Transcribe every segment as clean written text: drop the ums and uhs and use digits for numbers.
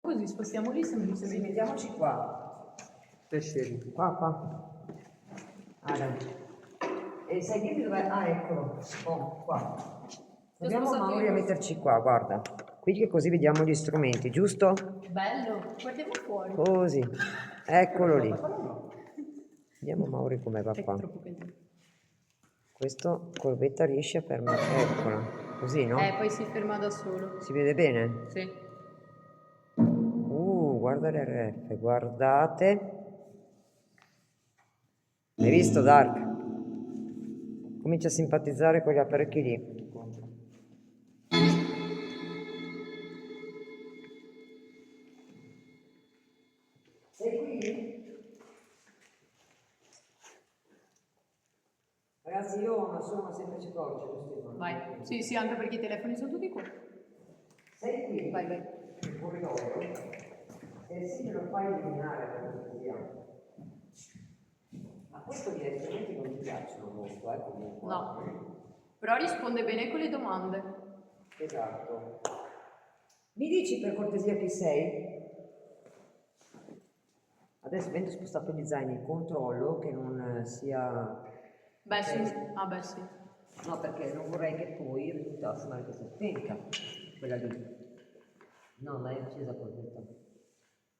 Così spostiamo lì semplicemente. Sì, mettiamoci qua. Scegli. Qua. Allora. E sai dirmi dove? Ah, eccolo. Oh, qua. Proviamo Mauri a metterci qua, guarda. Qui che così vediamo gli strumenti, giusto? Bello, guardiamo fuori. Così. Eccolo lì. Vediamo Mauri come va È qua. troppo casino. Questo Corvetta riesce a fermare. Eccola. Così, no? Poi si ferma da solo. Si vede bene? Sì. Guarda l'RF, guardate. Hai visto Dark? Comincia a simpatizzare con gli apparecchi lì. Sei qui? Ragazzi, io non sono una semplice torcia, giusto? Vai. Sì, anche perché i telefoni sono tutti qua. Sei qui? Vai. Il corridoio. E sì, lo fai illuminare per cortesia. Ma questo gli strumenti non mi piacciono molto, comunque. No. Però risponde bene con le domande. Esatto. Mi dici per cortesia chi sei? Adesso avendo spostato il design in controllo che non sia... Beh sì. Beh sì. No, perché non vorrei che poi risultasse male che si spenta quella lì. No, ma è accesa Corvetta.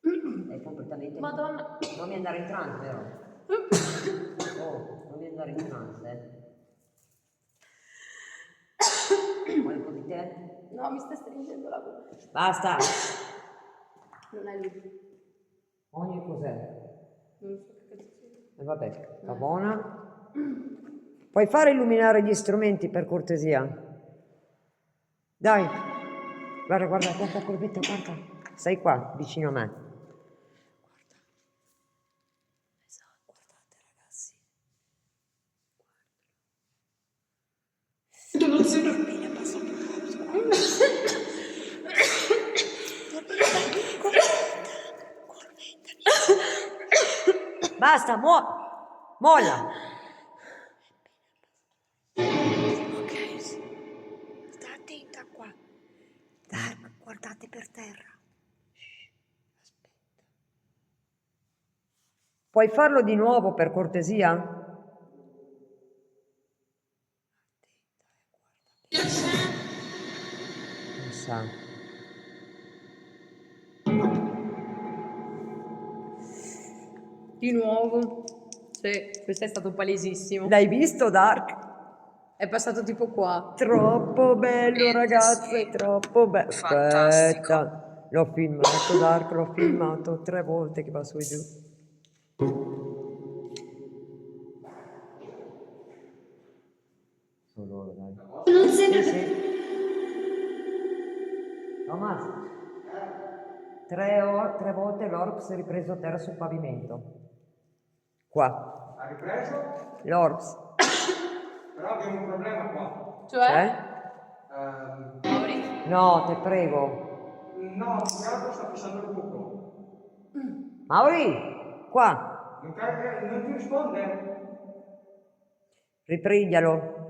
È completamente... Madonna. Non mi andare in trance, vero? Oh, non mi andare in trance, Vuoi un po' di te? No, mi sta stringendo la gola. Basta! Non è lui. Ogni cos'è? Non so che cazzo sia. E vabbè, sta buona. Puoi fare illuminare gli strumenti per cortesia? Dai! Guarda, Corvetta, guarda. Stai qua, vicino a me. Guarda. Esatto, guardate ragazzi. Non si Bene, passa un Basta, molla! Ok, sta attenta qua. Dark, guardate per terra. Aspetta. Puoi farlo di nuovo per cortesia? Non sa. Di nuovo. Sì, questo è stato palesissimo. L'hai visto Dark? È passato tipo qua. Troppo bello ragazze, troppo bello. Aspetta, l'ho filmato Dark, l'ho filmato 3 volte che va su e giù. Sono loro, dai. Non sembra Sì. Thomas, 3 volte l'Orps è ripreso a terra sul pavimento. Qua. Ha ripreso? L'Orps. Però abbiamo un problema qua. Cioè? Ehm, No, te prego. no, il altro sta passando il buco. Mauri, qua. Non ti risponde? Ripiglialo.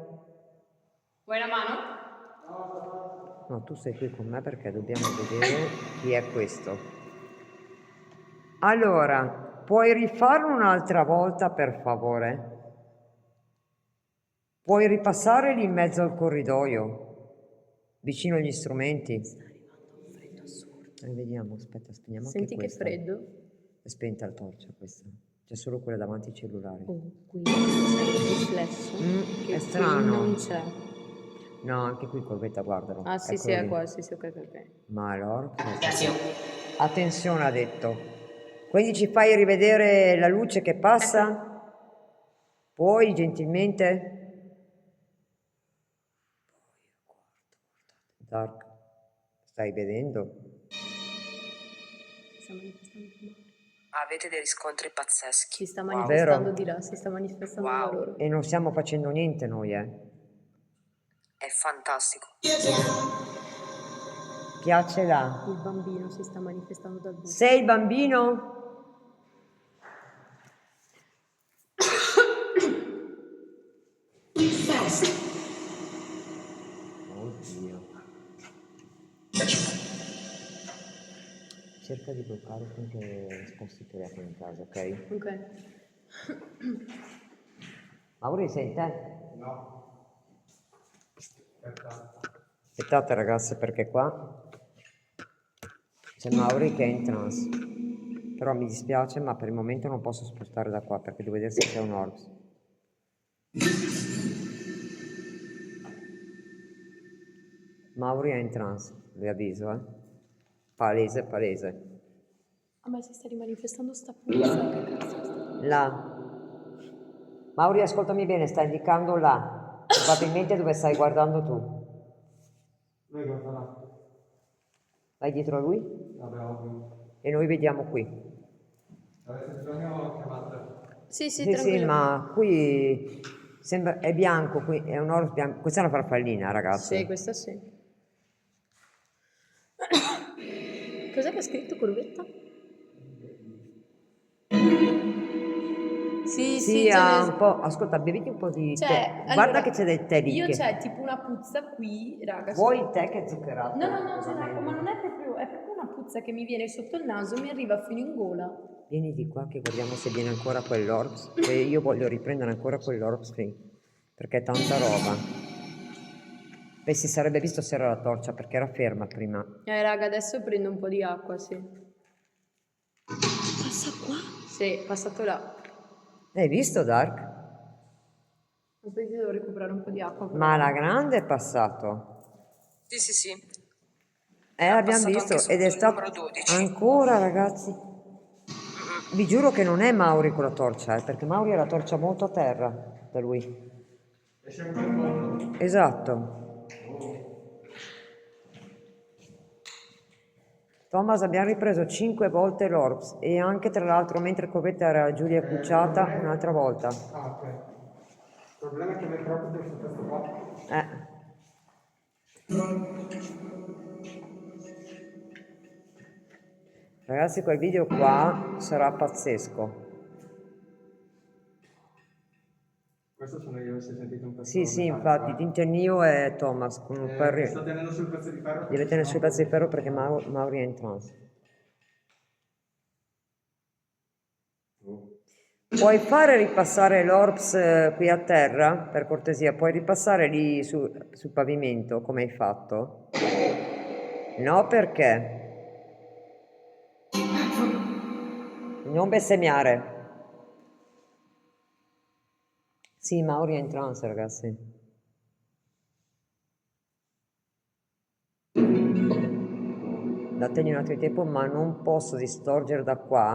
Vuoi la mano? No, tu sei qui con me perché dobbiamo vedere chi è questo. Allora, puoi rifarlo un'altra volta per favore? Puoi ripassare lì in mezzo al corridoio, vicino agli strumenti? Sta arrivando un freddo assurdo. Vediamo, aspetta, spegniamo Senti anche che questa. freddo. È spenta la torcia questa. C'è solo quella davanti ai cellulari. Oh, qui c'è il riflesso. Che è strano. qui non c'è. No, anche qui Corvetta, guardalo. Ah sì, Eccolo sì, è lì. qua, sì, sì, ok. Ma allora... Attenzione, ha detto. Quindi ci fai rivedere la luce che passa? Puoi, gentilmente? Dark, stai vedendo? Si sta manifestando di là. Avete dei riscontri pazzeschi. Si sta manifestando Vero? di là, si sta manifestando Wow. da loro. E non stiamo facendo niente noi, È fantastico. Piace là. Il bambino si sta manifestando dal buco. Sei il bambino? Oddio. cerca di bloccare finché sposti il telefono in casa, ok? Ok. Mauri, sei te? No. Aspetta. Aspettate ragazze perché qua c'è Mauri che è in trance. Però mi dispiace ma per il momento non posso spostare da qua perché devo vedere se c'è un orbs. Mauri è in trance, vi avviso, eh. Palese, palese. Ah, ma si sta rimanifestando sta puzza, che cazzo è sta? Là. Mauri, ascoltami bene, sta indicando là. Probabilmente dove stai guardando tu. Noi guarda là. Vai dietro a lui Vabbè, ovvio. e noi vediamo qui. Avete bisogno chiamate? Sì, sì, Sì, sì, tranquillo. ma qui sembra, è bianco, qui è un orbs bianco. Questa è una farfallina, Sì, ragazzi. questa sì. Cos'è che ha scritto Curvetta? Sì, Sì, sì, ha un po'. Ascolta, beviti un po' di tè. Cioè, Guarda allora, che c'è del tè lì. io c'è tipo una puzza qui, raga. Vuoi il tè che è zuccherato? No, no, no, Va c'è l'acqua, bene. ma non è proprio una puzza che mi viene sotto il naso, mi arriva fino in gola. Vieni di qua che guardiamo se viene ancora quell'orbs. E io voglio riprendere ancora quell'orbs qui. Perché è tanta roba. Beh, si sarebbe visto se era la torcia perché era ferma prima. Raga, adesso prendo un po' di acqua, sì. Passa qua? Sì, è passato là. Hai visto Dark? Aspetta, devo recuperare un po' di acqua. però. Ma la grande è passato. Sì, sì, sì. Era L'abbiamo passato visto anche ed è sotto il stato numero 12. ancora, ragazzi. Vi giuro che non è Mauri con la torcia, perché Mauri ha la torcia molto a terra da lui. E siamo in fondo. Esatto. Thomas, abbiamo ripreso 5 volte l'Orbs e anche tra l'altro mentre Covetta era Giulia cucciata un'altra volta. Ah, ok. Il problema è che mi è proprio questo testo qua. Ragazzi, quel video qua sarà pazzesco. Questo sono io, se sentite un pezzo Sì, sì, metallico, infatti, Tintenio e Thomas con un Mi sto tenendo sul pezzo di ferro. deve tenere sui pezzi di ferro perché Mauri è in trance. Puoi fare ripassare l'Orps qui a terra, per cortesia? Puoi ripassare lì sul pavimento, come hai fatto? No, perché? Non bestemmiare. Sì, Mauri è in trance, ragazzi. Dategli un attimo di tempo, ma non posso distorgere da qua